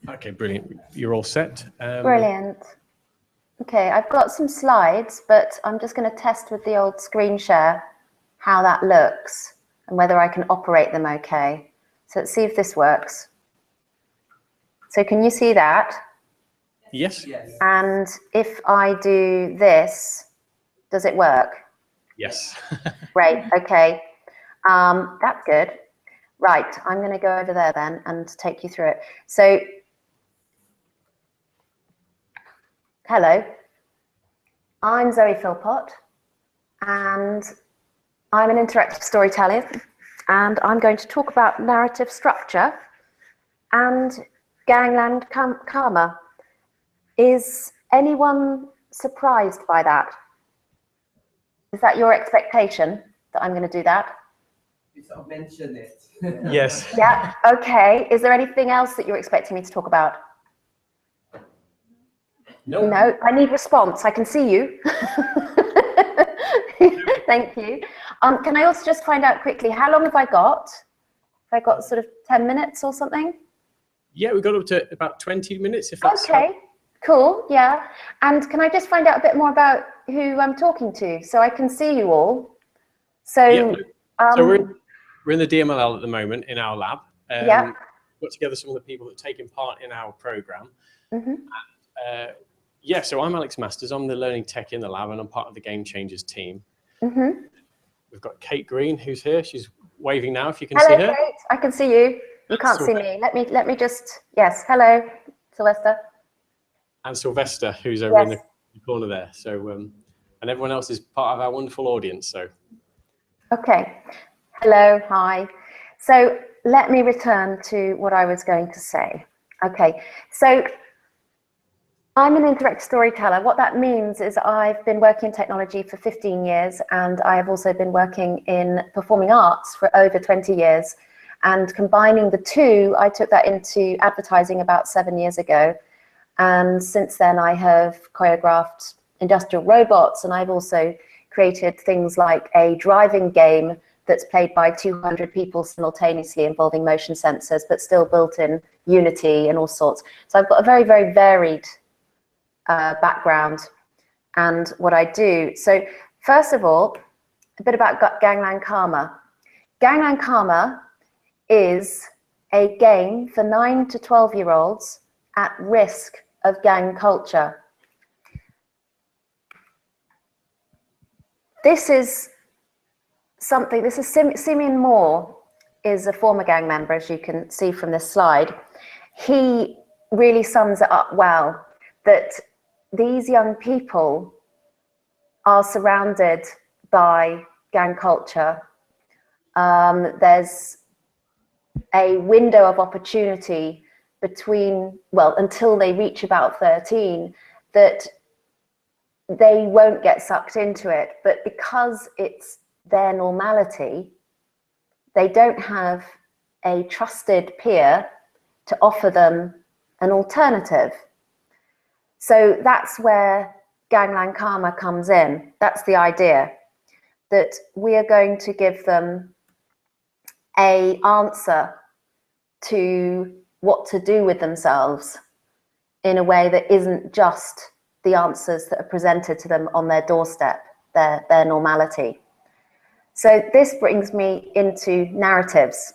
Okay, brilliant. You're all set. Brilliant. Okay, I've got some slides, but I'm just going to test with the old screen share how that looks and whether I can operate them okay. So let's see if this works. So can you see that? Yes. And if I do this, does it work? Yes. Great, okay. That's good. Right, I'm going to go over there then and take you through it. So, hello, I'm Zoe Philpott, and I'm an interactive storyteller, and I'm going to talk about narrative structure and Gangland Karma. Is anyone surprised by that? Is that your expectation, that I'm going to do that? You sort of mention it. Yes. Yeah, okay. Is there anything else that you're expecting me to talk about? No. No, I need response. I can see you. Thank you. Can I also just find out quickly, how long have I got? Have I got sort of 10 minutes or something? Yeah, we got up to about 20 minutes, if that's okay. Cool, yeah. And can I just find out a bit more about who I'm talking to so I can see you all? So, yeah, so we're in the DMLL at the moment in our lab. Yeah. Got together some of the people that are taking part in our program. Mm-hmm. And, yeah, so I'm Alex Masters. I'm the learning tech in the lab, and I'm part of the Game Changers team. Mm-hmm. We've got Kate Green, who's here. She's waving now, if you can hello, see her. Kate. I can see you. You can't see me. Let me just, yes. Hello, Sylvester. And Sylvester, who's over in the corner there. So, and everyone else is part of our wonderful audience. So, okay. Hello, hi. So let me return to what I was going to say. Okay, so I'm an interactive storyteller. What that means is I've been working in technology for 15 years, and I have also been working in performing arts for over 20 years. And combining the two, I took that into advertising about 7 years ago. And since then, I have choreographed industrial robots, and I've also created things like a driving game that's played by 200 people simultaneously, involving motion sensors, but still built in Unity and all sorts. So I've got a very, very varied background and what I do. So first of all, a bit about Gangman Karma. Gangman Karma is a game for 9 to 12-year-olds at risk of gang culture. This is something, this is Simeon Moore is a former gang member, as you can see from this slide. He really sums it up well, that these young people are surrounded by gang culture. There's a window of opportunity between, well, until they reach about 13, that they won't get sucked into it. But because it's their normality, they don't have a trusted peer to offer them an alternative. So that's where Gangland Karma comes in. That's the idea, that we are going to give them an answer to what to do with themselves in a way that isn't just the answers that are presented to them on their doorstep, their normality. So this brings me into narratives.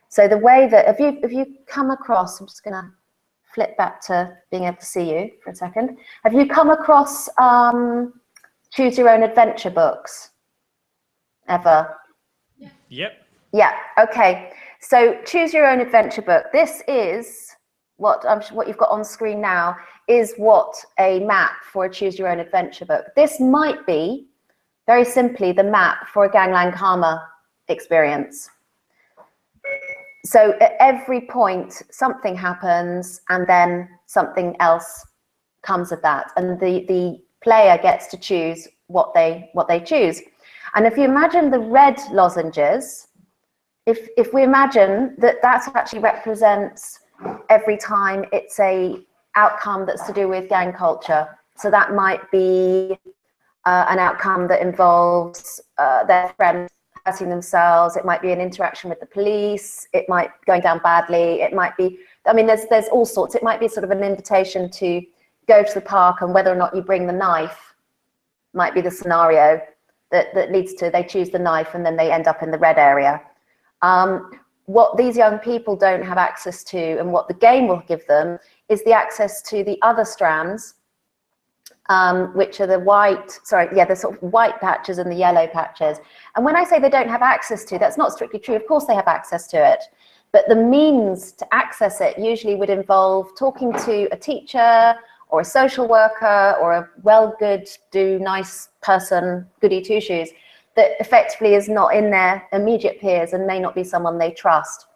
So the way that, if you come across, I'm just going to flip back to being able to see you for a second. Have you come across choose your own adventure books ever? Yeah. Yep. Yeah, okay. So choose your own adventure book. This is what you've got on screen now is what a map for a choose your own adventure book. This might be, very simply, the map for a Gangland Karma experience. So at every point, something happens, and then something else comes of that, and the player gets to choose what they choose. And if you imagine the red lozenges, if we imagine that actually represents every time it's a outcome that's to do with gang culture. So that might be an outcome that involves their friends hurting themselves. It might be an interaction with the police. It might be going down badly. It might be I mean, there's all sorts. It might be sort of an invitation to go to the park, and whether or not you bring the knife might be the scenario that leads to they choose the knife and then they end up in the red area. What these young people don't have access to, and what the game will give them, is the access to the other strands, which are the sort of white patches and the yellow patches. And when I say they don't have access to, that's not strictly true. Of course they have access to it, but the means to access it usually would involve talking to a teacher or a social worker or a nice person, goody two-shoes, that effectively is not in their immediate peers and may not be someone they trust.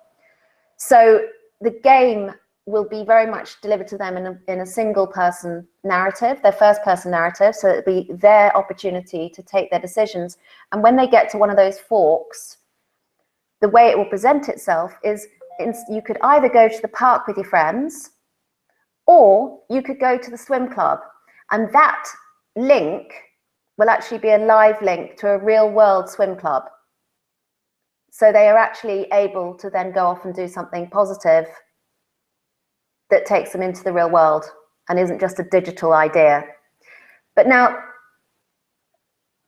So the game will be very much delivered to them in a single person narrative, their first person narrative, so it'll be their opportunity to take their decisions. And when they get to one of those forks, the way it will present itself is you could either go to the park with your friends, or you could go to the swim club, and that link will actually be a live link to a real world swim club. So they are actually able to then go off and do something positive that takes them into the real world and isn't just a digital idea. But now,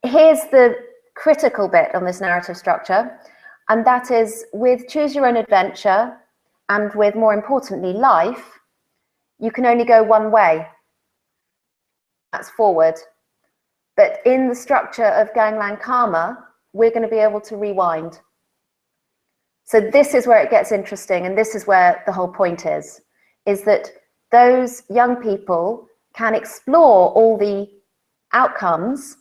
here's the critical bit on this narrative structure, and that is with Choose Your Own Adventure and with, more importantly, life, you can only go one way. That's forward. But in the structure of Gangman Karma, we're going to be able to rewind. So this is where it gets interesting, and this is where the whole point is that those young people can explore all the outcomes,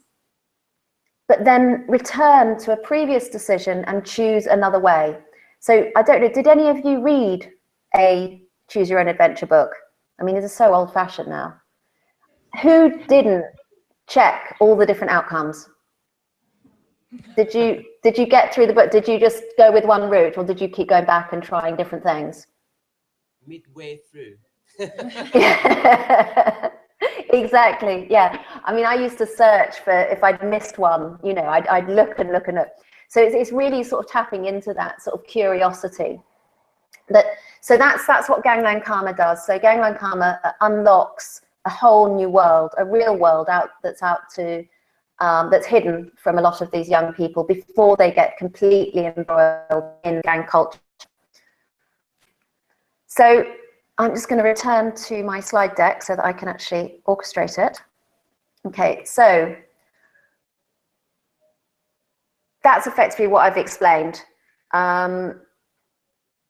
but then return to a previous decision and choose another way. So I don't know, did any of you read a Choose Your Own Adventure book? I mean, it's so old-fashioned now. Who didn't check all the different outcomes? Did you get through the book? Did you just go with one route, or did you keep going back and trying different things? Midway through. Yeah. Exactly. Yeah. I mean, I used to search for if I'd missed one. You know, I'd look and look and look. So it's really sort of tapping into that sort of curiosity. So that's what Gangman Karma does. So Gangman Karma unlocks a whole new world, a real world that's hidden from a lot of these young people before they get completely embroiled in gang culture. So I'm just going to return to my slide deck so that I can actually orchestrate it. Okay, so that's effectively what I've explained.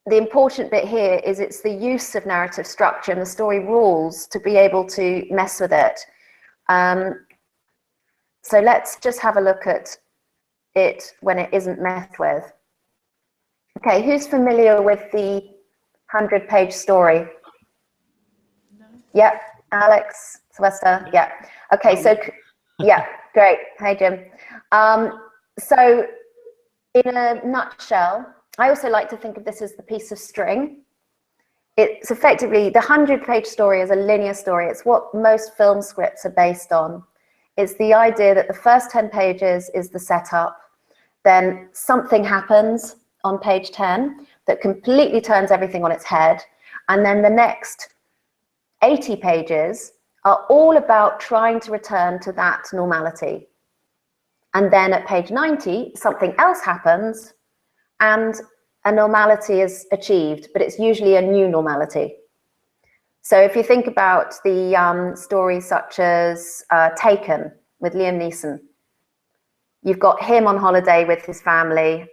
The important bit here is it's the use of narrative structure and the story rules to be able to mess with it. So let's just have a look at it when it isn't messed with. Okay, who's familiar with the 100-page story? No. Yeah, Alex, Sylvester, yeah. Okay, so, yeah, great. Hey, Jim. So in a nutshell, I also like to think of this as the piece of string. It's effectively, the 100-page story is a linear story. It's what most film scripts are based on. It's the idea that the first 10 pages is the setup, then something happens on page 10 that completely turns everything on its head, and then the next 80 pages are all about trying to return to that normality. And then at page 90, something else happens and a normality is achieved, but it's usually a new normality. So if you think about the stories such as Taken with Liam Neeson, you've got him on holiday with his family,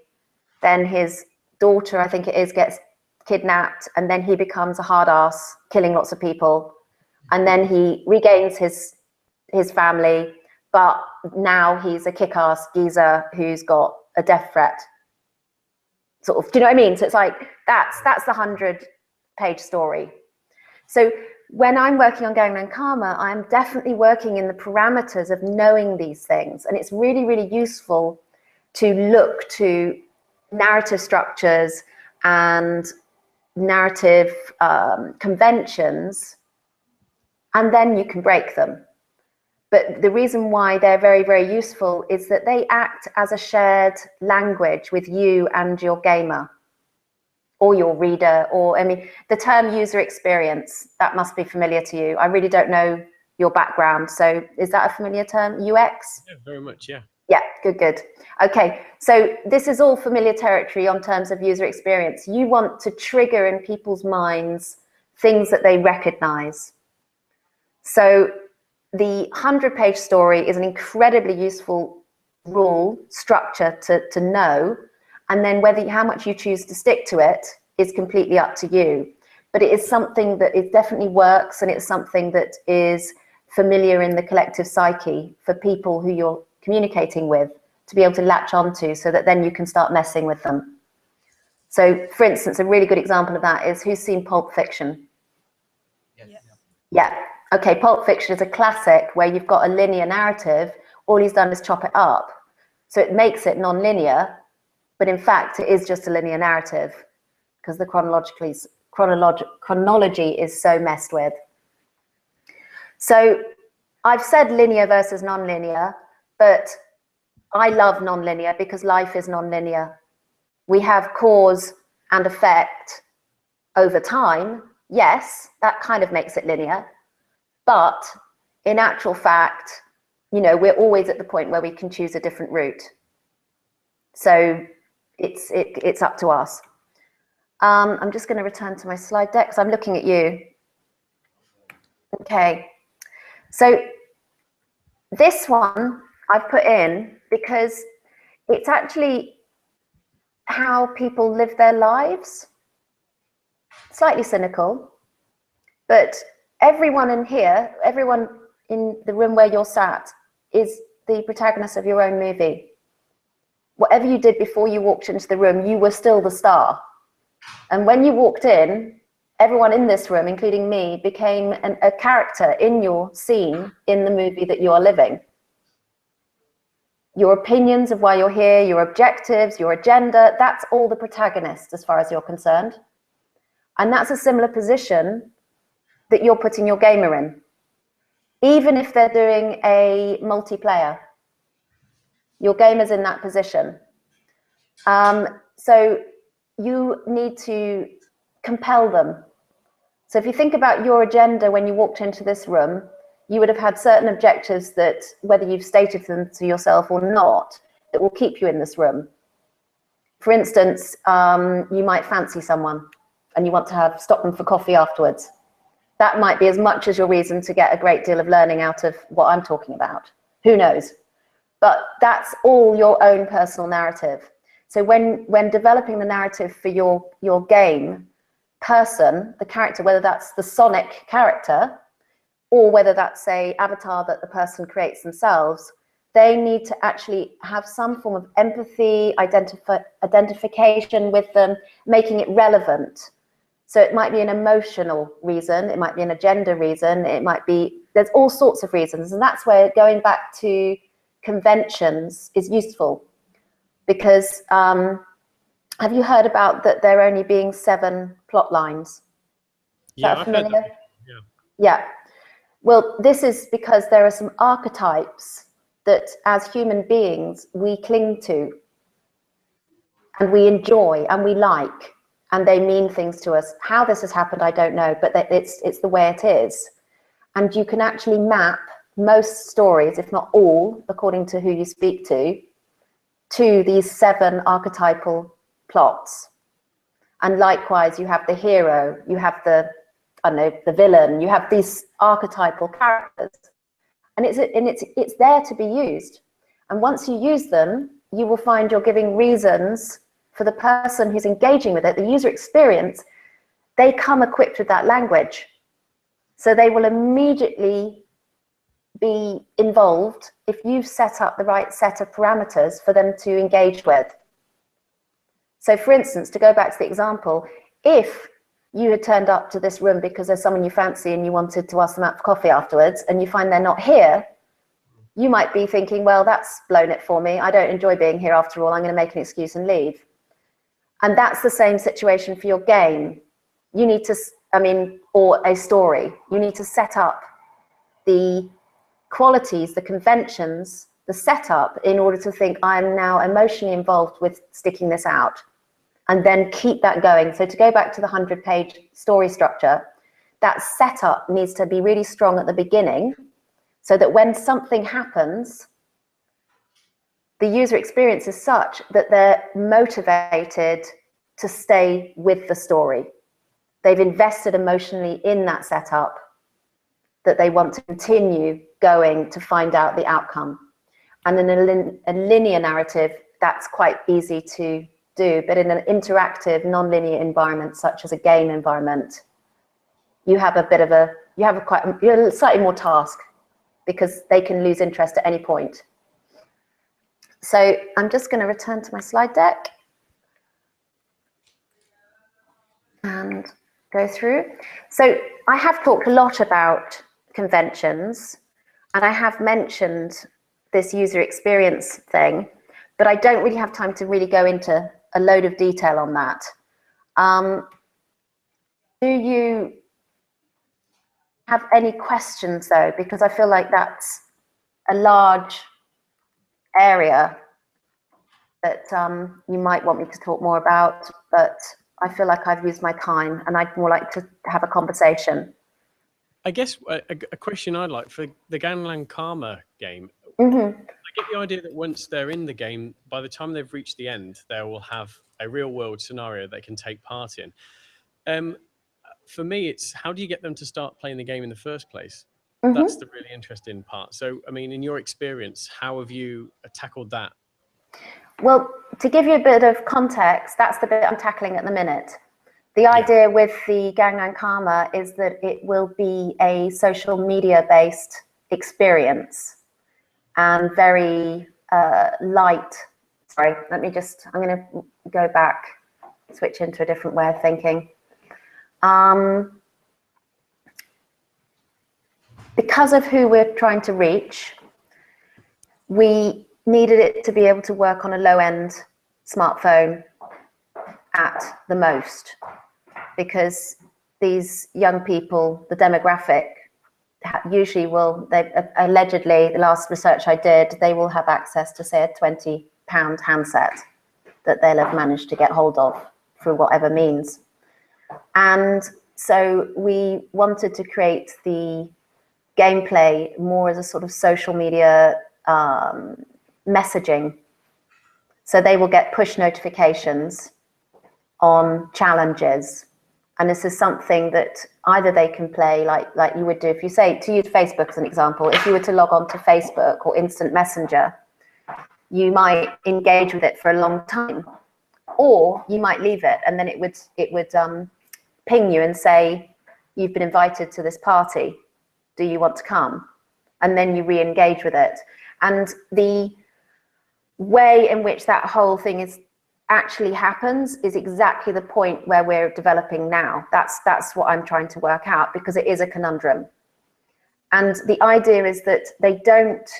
then his daughter, I think it is, gets kidnapped, and then he becomes a hard ass, killing lots of people, and then he regains his family, but now he's a kick-ass geezer who's got a death threat. Sort of, do you know what I mean? So it's like, that's the 100-page story. So when I'm working on Gangman Karma, I'm definitely working in the parameters of knowing these things. And it's really, really useful to look to narrative structures and narrative conventions, and then you can break them. But the reason why they're very, very useful is that they act as a shared language with you and your gamer. or your reader, or, I mean, the term user experience, that must be familiar to you. I really don't know your background. So is that a familiar term, UX? Yeah, very much, yeah. Yeah, good. Okay, so this is all familiar territory on terms of user experience. You want to trigger in people's minds things that they recognize. So the 100-page story is an incredibly useful rule, structure to know, and then how much you choose to stick to it is completely up to you. But it is something that it definitely works, and it's something that is familiar in the collective psyche for people who you're communicating with to be able to latch onto, so that then you can start messing with them. So, for instance, a really good example of that is, who's seen Pulp Fiction? Yes. Yeah. Okay, Pulp Fiction is a classic where you've got a linear narrative. All he's done is chop it up. So it makes it non-linear, but in fact, it is just a linear narrative because the chronology is so messed with. So I've said linear versus non-linear, but I love non-linear because life is non-linear. We have cause and effect over time. Yes, that kind of makes it linear. But in actual fact, you know, we're always at the point where we can choose a different route. So it's up to us. I'm just going to return to my slide deck because I'm looking at you. Okay. So this one I've put in because it's actually how people live their lives. Slightly cynical, but everyone in here, everyone in the room where you're sat is the protagonist of your own movie. Whatever you did before you walked into the room, you were still the star. And when you walked in, everyone in this room, including me, became a character in your scene in the movie that you are living. Your opinions of why you're here, your objectives, your agenda, that's all the protagonist as far as you're concerned. And that's a similar position that you're putting your gamer in. Even if they're doing a multiplayer, your gamer's in that position. So you need to compel them. So if you think about your agenda when you walked into this room, you would have had certain objectives that, whether you've stated them to yourself or not, that will keep you in this room. For instance, you might fancy someone and you want to stop them for coffee afterwards. That might be as much as your reason to get a great deal of learning out of what I'm talking about. Who knows? But that's all your own personal narrative. So when developing the narrative for your game person, the character, whether that's the Sonic character or whether that's a avatar that the person creates themselves, they need to actually have some form of empathy, identification with them, making it relevant. So it might be an emotional reason, it might be an agenda reason, it might be, there's all sorts of reasons. And that's where going back to conventions is useful. Because have you heard about that there only being 7 plot lines? Is that familiar? Yeah. Well, this is because there are some archetypes that as human beings we cling to and we enjoy and we like, and they mean things to us. How this has happened, I don't know, but it's the way it is. And you can actually map most stories, if not all, according to who you speak to these 7 archetypal plots. And likewise, you have the hero, you have the villain, you have these archetypal characters. And it's there to be used. And once you use them, you will find you're giving reasons for the person who's engaging with it, the user experience. They come equipped with that language. So they will immediately be involved if you've set up the right set of parameters for them to engage with. So for instance, to go back to the example, if you had turned up to this room because there's someone you fancy and you wanted to ask them out for coffee afterwards, and you find they're not here, you might be thinking, well, that's blown it for me. I don't enjoy being here after all. I'm going to make an excuse and leave. And that's the same situation for your game. You need to, or a story. You need to set up the qualities, the conventions, the setup in order to think, I'm now emotionally involved with sticking this out. and then keep that going. So to go back to the 100-page story structure, that setup needs to be really strong at the beginning so that when something happens, the user experience is such that they're motivated to stay with the story. They've invested emotionally in that setup, that they want to continue going to find out the outcome. And in a linear narrative, that's quite easy to do, but in an interactive, non-linear environment, such as a game environment, you have you're slightly more task, because they can lose interest at any point. So I'm just going to return to my slide deck and go through. So I have talked a lot about conventions, and I have mentioned this user experience thing, but I don't really have time to really go into a load of detail on that. Do you have any questions though? Because I feel like that's a large area that you might want me to talk more about, but I feel like I've used my time and I'd more like to have a conversation. I guess a question I'd like for the Gangman Karma game. Mm-hmm. I get the idea that once they're in the game, by the time they've reached the end, they will have a real world scenario they can take part in. For me, it's how do you get them to start playing the game in the first place? Mm-hmm. That's the really interesting part. So, I mean, in your experience, how have you tackled that? Well, to give you a bit of context, that's the bit I'm tackling at the minute. The idea with the Gangman Karma is that it will be a social media-based experience and very light. Sorry, I'm going to go back, switch into a different way of thinking. Because of who we're trying to reach, we needed it to be able to work on a low-end smartphone at the most, because these young people, the demographic, usually allegedly, the last research I did, they will have access to, say, a £20 handset that they'll have managed to get hold of through whatever means. And so we wanted to create the gameplay more as a sort of social media messaging. So they will get push notifications on challenges. And this is something that either they can play like you would do if you say, to use Facebook as an example, if you were to log on to Facebook or Instant Messenger, you might engage with it for a long time, or you might leave it and then it would ping you and say, you've been invited to this party. Do you want to come? And then you re-engage with it. And the way in which that whole thing actually happens is exactly the point where we're developing now. That's what I'm trying to work out, because it is a conundrum. And the idea is that they don't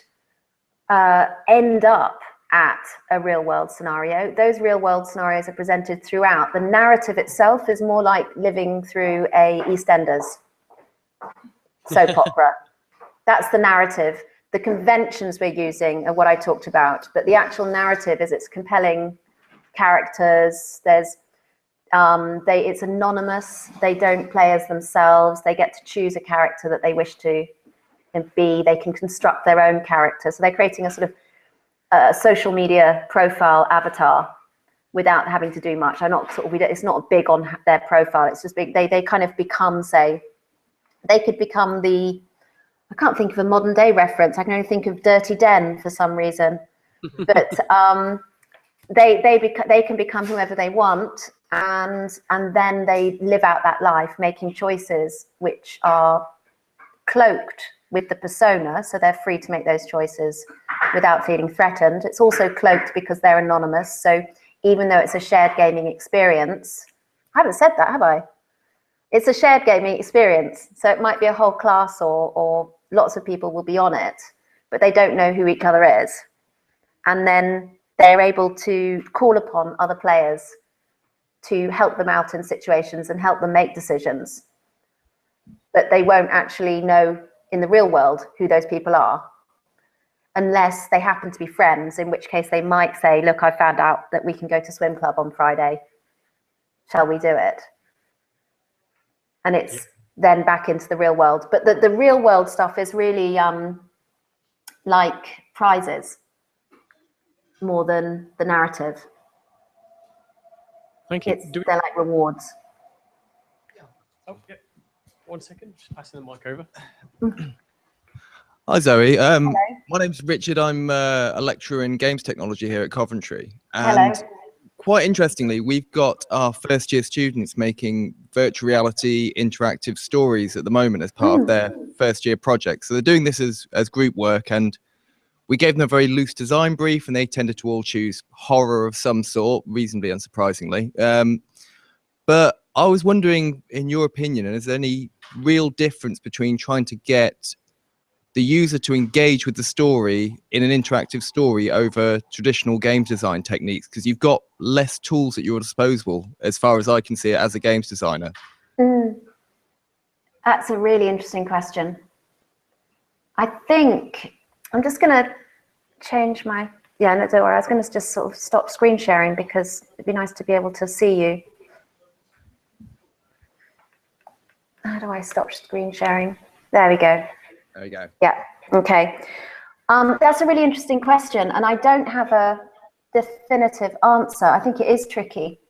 end up at a real world scenario. Those real world scenarios are presented throughout. The narrative itself is more like living through a EastEnders soap opera. That's the narrative. The conventions we're using are what I talked about, but the actual narrative is it's compelling characters. There's it's anonymous. They don't play as themselves. They get to choose a character that they wish to be. They can construct their own character. So they're creating a sort of social media profile avatar without having to do much. It's not big on their profile. It's just big. They kind of become, say, they could become I can't think of a modern day reference. I can only think of Dirty Den for some reason. But they can become whoever they want, and then they live out that life, making choices which are cloaked with the persona, so they're free to make those choices without feeling threatened. It's also cloaked because they're anonymous, so even though it's a shared gaming experience, I haven't said that, have I? It's a shared gaming experience, so it might be a whole class or lots of people will be on it, but they don't know who each other is. And then they're able to call upon other players to help them out in situations and help them make decisions. But they won't actually know in the real world who those people are, unless they happen to be friends, in which case they might say, look, I found out that we can go to swim club on Friday. shall we do it? And it's then back into the real world. But the real world stuff is really like prizes more than the narrative. Thank you. They're like rewards. Oh, yeah. 1 second, just passing the mic over. Hi Zoe, my name's Richard. I'm a lecturer in games technology here at Coventry. And Hello. quite interestingly, we've got our first year students making virtual reality interactive stories at the moment as part of their first year project. So they're doing this as group work, and we gave them a very loose design brief, and they tended to all choose horror of some sort, reasonably unsurprisingly. But I was wondering, in your opinion, is there any real difference between trying to get the user to engage with the story in an interactive story over traditional game design techniques? Because you've got less tools at your disposal, as far as I can see it, as a games designer. That's a really interesting question. I think I'm just going to change my, no, don't worry, I was going to just sort of stop screen sharing because it'd be nice to be able to see you. How do I stop screen sharing? There we go. There we go. Yeah, okay. That's a really interesting question, and I don't have a definitive answer. I think it is tricky.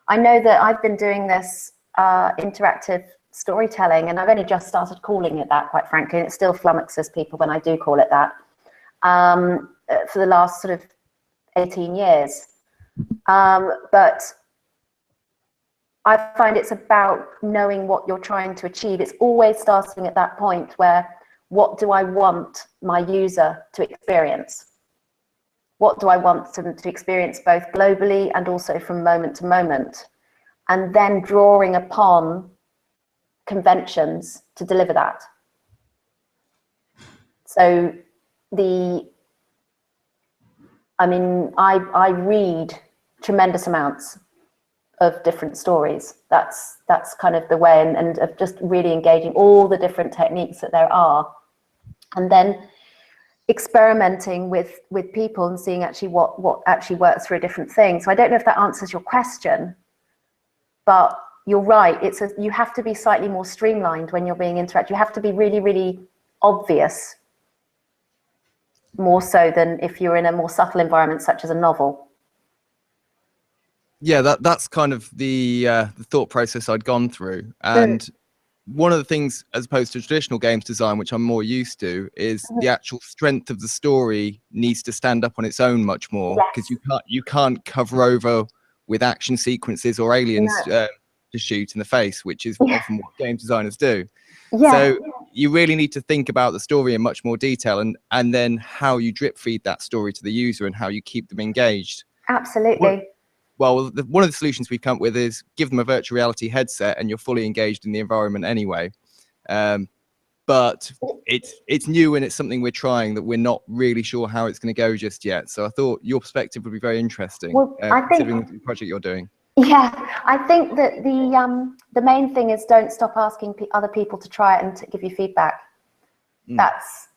I know that I've been doing this interactive storytelling, and I've only just started calling it that, quite frankly, and it still flummoxes people when I do call it that, for the last sort of 18 years. But I find it's about knowing what you're trying to achieve. It's always starting at that point where, what do I want my user to experience? What do I want them to experience both globally and also from moment to moment? And then drawing upon conventions to deliver that. So I read tremendous amounts of different stories. That's kind of the way, and of just really engaging all the different techniques that there are, and then experimenting with people and seeing actually what actually works for a different thing. So I don't know if that answers your question, but you're right. You have to be slightly more streamlined when you're being interactive. You have to be really, really obvious, more so than if you're in a more subtle environment such as a novel. Yeah, that's kind of the thought process I'd gone through. And one of the things, as opposed to traditional games design, which I'm more used to, is the actual strength of the story needs to stand up on its own much more, because you can't cover over with action sequences or aliens to shoot in the face, which is often what game designers do. So you really need to think about the story in much more detail, and then how you drip feed that story to the user and how you keep them engaged. Absolutely. Well, one of the solutions we've come up with is give them a virtual reality headset, and you're fully engaged in the environment anyway. But it's new, and it's something we're trying that we're not really sure how it's going to go just yet. So I thought your perspective would be very interesting, considering the project you're doing. Yeah, I think that the main thing is don't stop asking other people to try it and to give you feedback. That's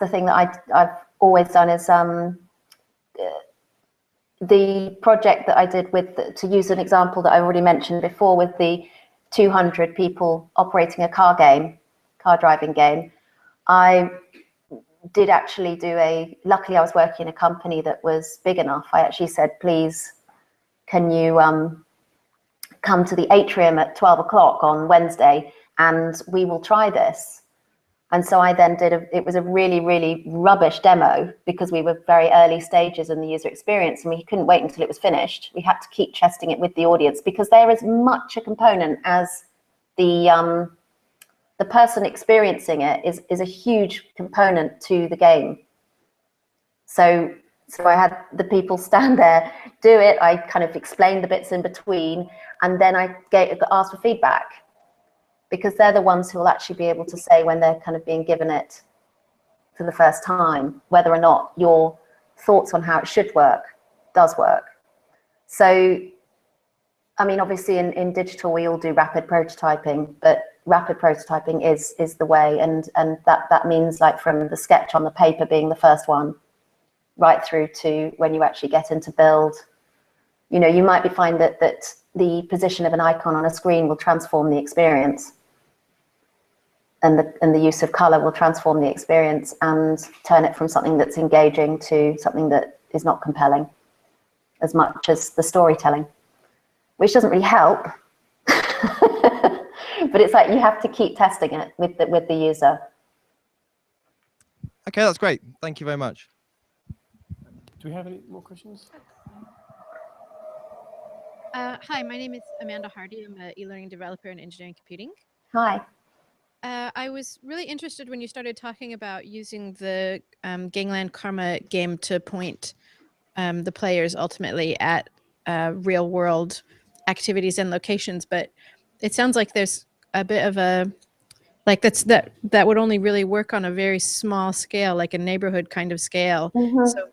the thing that I've always done. Is the project that I did to use an example that I already mentioned before, with the 200 people operating a car driving game, I did actually luckily I was working in a company that was big enough. I actually said, please, can you come to the atrium at 12 o'clock on Wednesday and we will try this. And so I then it was a really, really rubbish demo, because we were very early stages in the user experience and we couldn't wait until it was finished. We had to keep testing it with the audience, because there is much a component as the person experiencing it is a huge component to the game. So I had the people stand there, do it. I kind of explained the bits in between, and then I asked for feedback, because they're the ones who will actually be able to say, when they're kind of being given it for the first time, whether or not your thoughts on how it should work does work. So, I mean, obviously in digital, we all do rapid prototyping, but rapid prototyping is the way. And that means, like, from the sketch on the paper being the first one, right through to when you actually get into build. You know, you might find that the position of an icon on a screen will transform the experience, and the use of color will transform the experience and turn it from something that's engaging to something that is not compelling as much as the storytelling, which doesn't really help. But it's like you have to keep testing it with the user. Okay, that's great. Thank you very much. Do we have any more questions? Hi, my name is Amanda Hardy. I'm an e-learning developer in engineering computing. Hi. I was really interested when you started talking about using the Gangman Karma game to point the players ultimately at real world activities and locations, but it sounds like there's a bit of a that would only really work on a very small scale, like a neighborhood kind of scale. Mm-hmm. So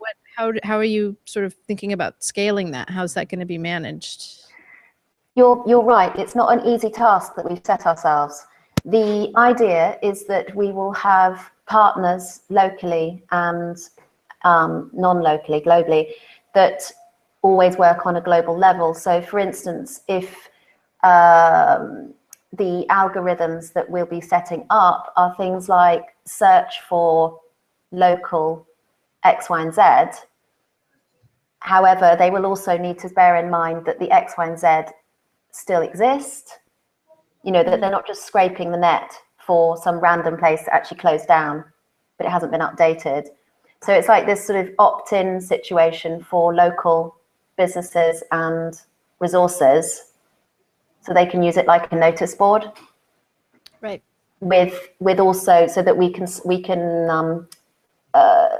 how are you sort of thinking about scaling that? How's that going to be managed? You're right. It's not an easy task that we've set ourselves. The idea is that we will have partners locally and non-locally, globally, that always work on a global level. So for instance, if the algorithms that we'll be setting up are things like search for local X, Y, and Z. However, they will also need to bear in mind that the X, Y, and Z still exist. You know, that they're not just scraping the net for some random place that actually closed down, but it hasn't been updated. So it's like this sort of opt-in situation for local businesses and resources, so they can use it like a notice board. Right. With also so that we can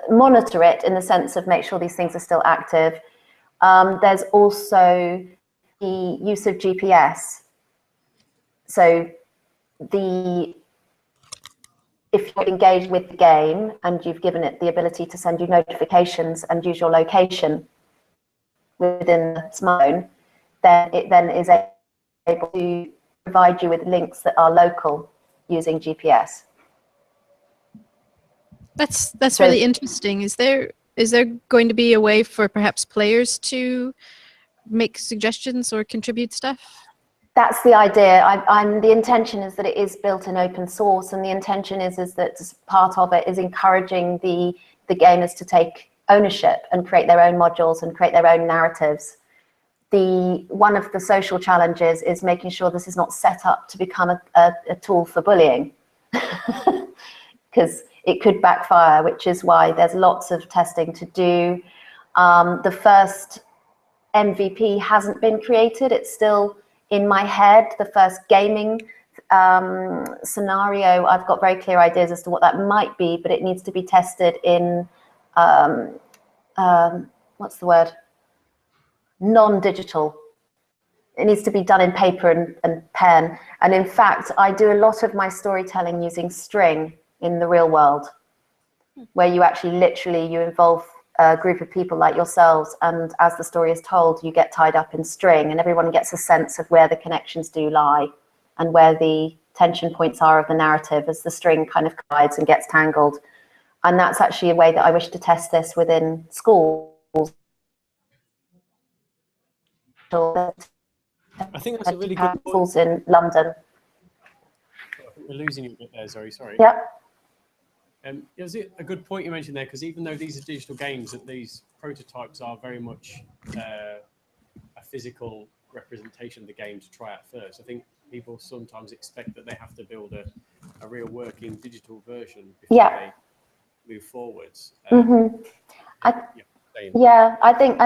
monitor it in the sense of make sure these things are still active. There's also the use of GPS. So if you're engaged with the game and you've given it the ability to send you notifications and use your location within the smartphone, then it then is able to provide you with links that are local using GPS. That's really interesting. Is there going to be a way for perhaps players to make suggestions or contribute stuff? That's the idea. The intention is that it is built in open source, and the intention is that part of it is encouraging the gamers to take ownership and create their own modules and create their own narratives. One of the social challenges is making sure this is not set up to become a tool for bullying, because it could backfire, which is why there's lots of testing to do. The first MVP hasn't been created. It's still in my head. The first gaming scenario, I've got very clear ideas as to what that might be, but it needs to be tested in, what's the word? Non-digital. It needs to be done in paper and pen. And in fact, I do a lot of my storytelling using string in the real world, where you actually literally, you involve a group of people like yourselves, and as the story is told, you get tied up in string, and everyone gets a sense of where the connections do lie and where the tension points are of the narrative as the string kind of glides and gets tangled. And that's actually a way that I wish to test this within schools. I think that's a really good point. Schools in London. I think we're losing you a bit there, Zoe, sorry. Yep. It was a good point you mentioned there, because even though these are digital games, that these prototypes are very much a physical representation of the game to try out first. I think people sometimes expect that they have to build a real working digital version before they move forwards. I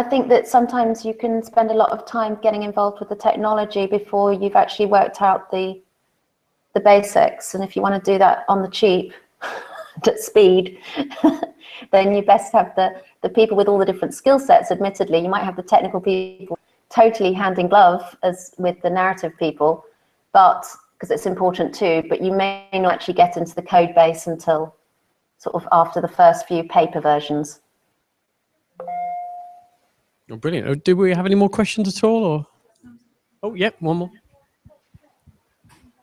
think that sometimes you can spend a lot of time getting involved with the technology before you've actually worked out the basics. And if you want to do that on the cheap, at speed, then you best have the people with all the different skill sets. Admittedly, you might have the technical people totally hand in glove as with the narrative people, but because it's important too, but you may not actually get into the code base until sort of after the first few paper versions. Oh, brilliant. Do we have any more questions at all? Or? Oh, yep, one more.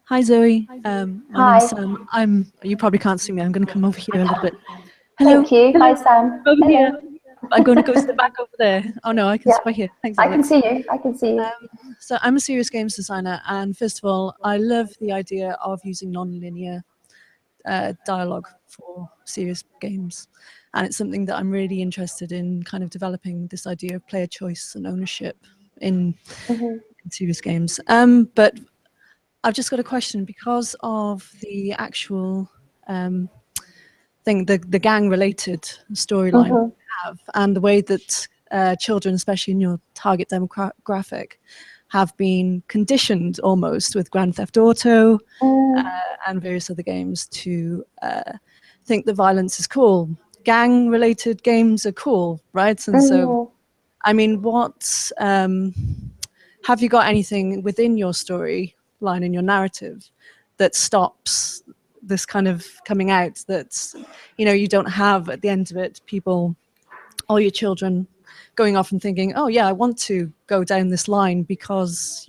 Hi, Zoe. My Hi. name's Sam. You probably can't see me. I'm going to come over here a little bit. Hello. Thank you. Hi, Sam. Over Hello. here. I'm going to go sit back over there. Oh no, I can Yeah. sit right here. Thanks, I can Alex. see you. I can see you. So I'm a serious games designer, and first of all, I love the idea of using non-linear dialogue for serious games, and it's something that I'm really interested in, kind of developing this idea of player choice and ownership in, in serious games. But I've just got a question because of the actual thing, the gang-related storyline we have, and the way that children, especially in your target demographic, have been conditioned almost with Grand Theft Auto and various other games to think that violence is cool. Gang-related games are cool, right? And so, I mean, what have you got anything within your storyline in your narrative that stops this kind of coming out, that you don't have at the end of it people, all your children, going off and thinking, oh yeah, I want to go down this line because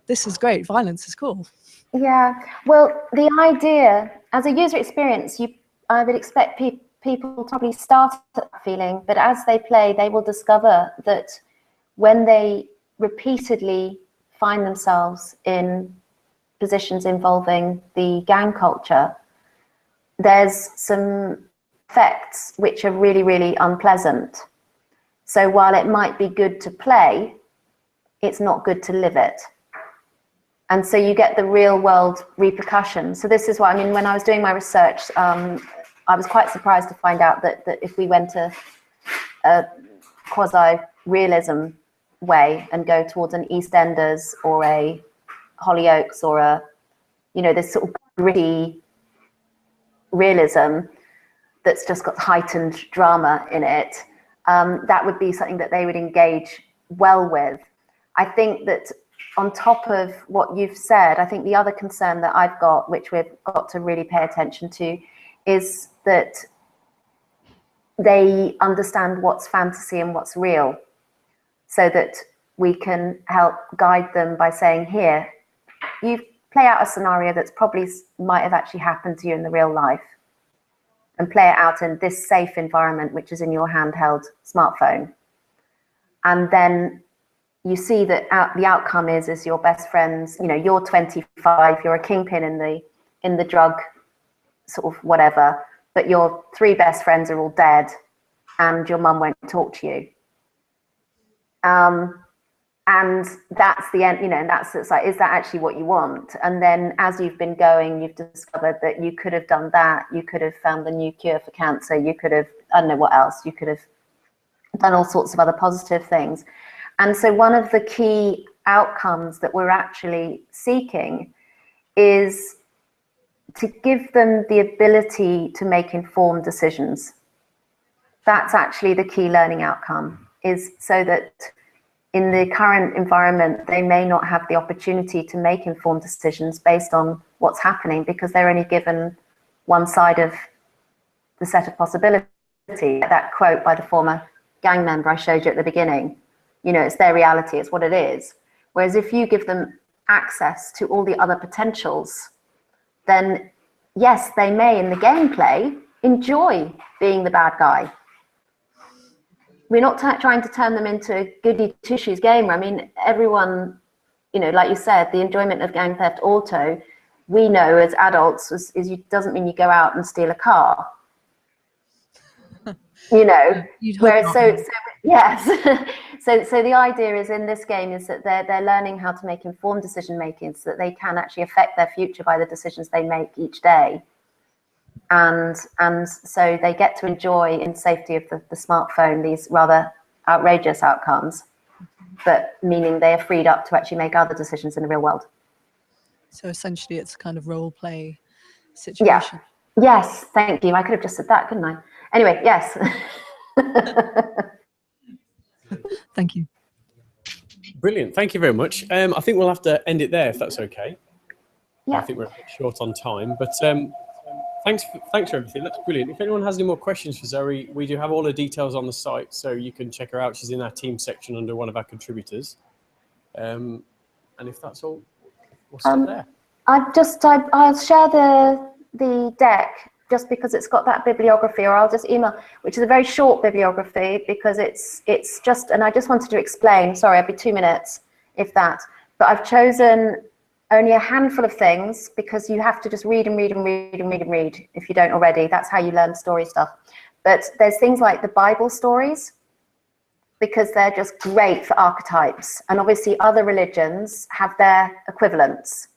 this is great, violence is cool. Yeah, well, the idea as a user experience, I would expect people to probably start at that feeling, but as they play, they will discover that when they repeatedly find themselves in positions involving the gang culture, there's some effects which are really, really unpleasant. So while it might be good to play, it's not good to live it. And so you get the real world repercussions. So this is why, I mean, when I was doing my research, I was quite surprised to find out that if we went a quasi-realism way and go towards an EastEnders or a Hollyoaks or a, this sort of gritty realism that's just got heightened drama in it, that would be something that they would engage well with. I think that on top of what you've said, I think the other concern that I've got, which we've got to really pay attention to, is that they understand what's fantasy and what's real, so that we can help guide them by saying, here, you play out a scenario that's probably might have actually happened to you in the real life, and play it out in this safe environment, which is in your handheld smartphone. And then you see that the outcome is your best friends, you're 25, you're a kingpin in the drug sort of whatever, but your 3 best friends are all dead and your mum won't talk to you. And that's the end, and it's like, is that actually what you want? And then as you've been going, you've discovered that you could have done that. You could have found the new cure for cancer. You could have, I don't know what else, you could have done all sorts of other positive things. And so one of the key outcomes that we're actually seeking is to give them the ability to make informed decisions. That's actually the key learning outcome, is so that in the current environment, they may not have the opportunity to make informed decisions based on what's happening, because they're only given one side of the set of possibilities. That quote by the former gang member I showed you at the beginning, it's their reality, it's what it is. Whereas if you give them access to all the other potentials, then yes, they may in the gameplay enjoy being the bad guy. We're not trying to turn them into a goody two-shoes gamer. I mean, everyone, like you said, the enjoyment of Grand Theft Auto, we know as adults doesn't mean you go out and steal a car. Whereas yes. So the idea is in this game is that they're learning how to make informed decision making, so that they can actually affect their future by the decisions they make each day. And so they get to enjoy in safety of the smartphone these rather outrageous outcomes, but meaning they are freed up to actually make other decisions in the real world. So essentially it's a kind of role play situation. Yeah. Yes, thank you. I could have just said that, couldn't I? Anyway, yes. Thank you. Brilliant. Thank you very much. I think we'll have to end it there if that's okay. Yeah. I think we're a bit short on time, but thanks for everything. That's brilliant. If anyone has any more questions for Zoe, we do have all the details on the site, so you can check her out. She's in our team section under one of our contributors. And if that's all, we'll stop there. I'll share the deck just because it's got that bibliography, or I'll just email, which is a very short bibliography because it's just, and I just wanted to explain, sorry, I'd be 2 minutes, if that, but I've chosen only a handful of things because you have to just read and read and read and read and read if you don't already. That's how you learn story stuff. But there's things like the Bible stories, because they're just great for archetypes. And obviously other religions have their equivalents.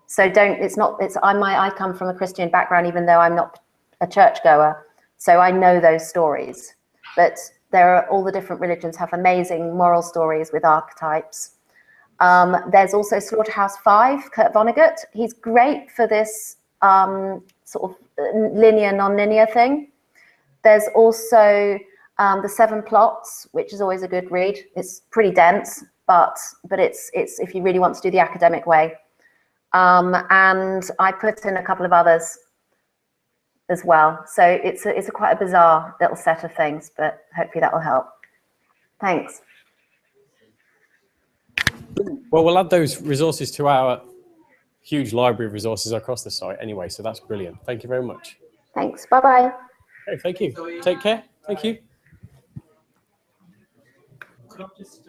So I come from a Christian background, even though I'm not a churchgoer. So I know those stories. But all the different religions have amazing moral stories with archetypes. There's also Slaughterhouse-Five, Kurt Vonnegut. He's great for this sort of linear, non-linear thing. There's also the Seven Plots, which is always a good read. It's pretty dense, but it's if you really want to do the academic way. And I put in a couple of others as well. So it's quite a bizarre little set of things, but hopefully that will help. Thanks. Well, we'll add those resources to our huge library of resources across the site anyway, so that's brilliant. Thank you very much. Thanks. Bye-bye. Okay, thank you. Take care. Thank you. Could I just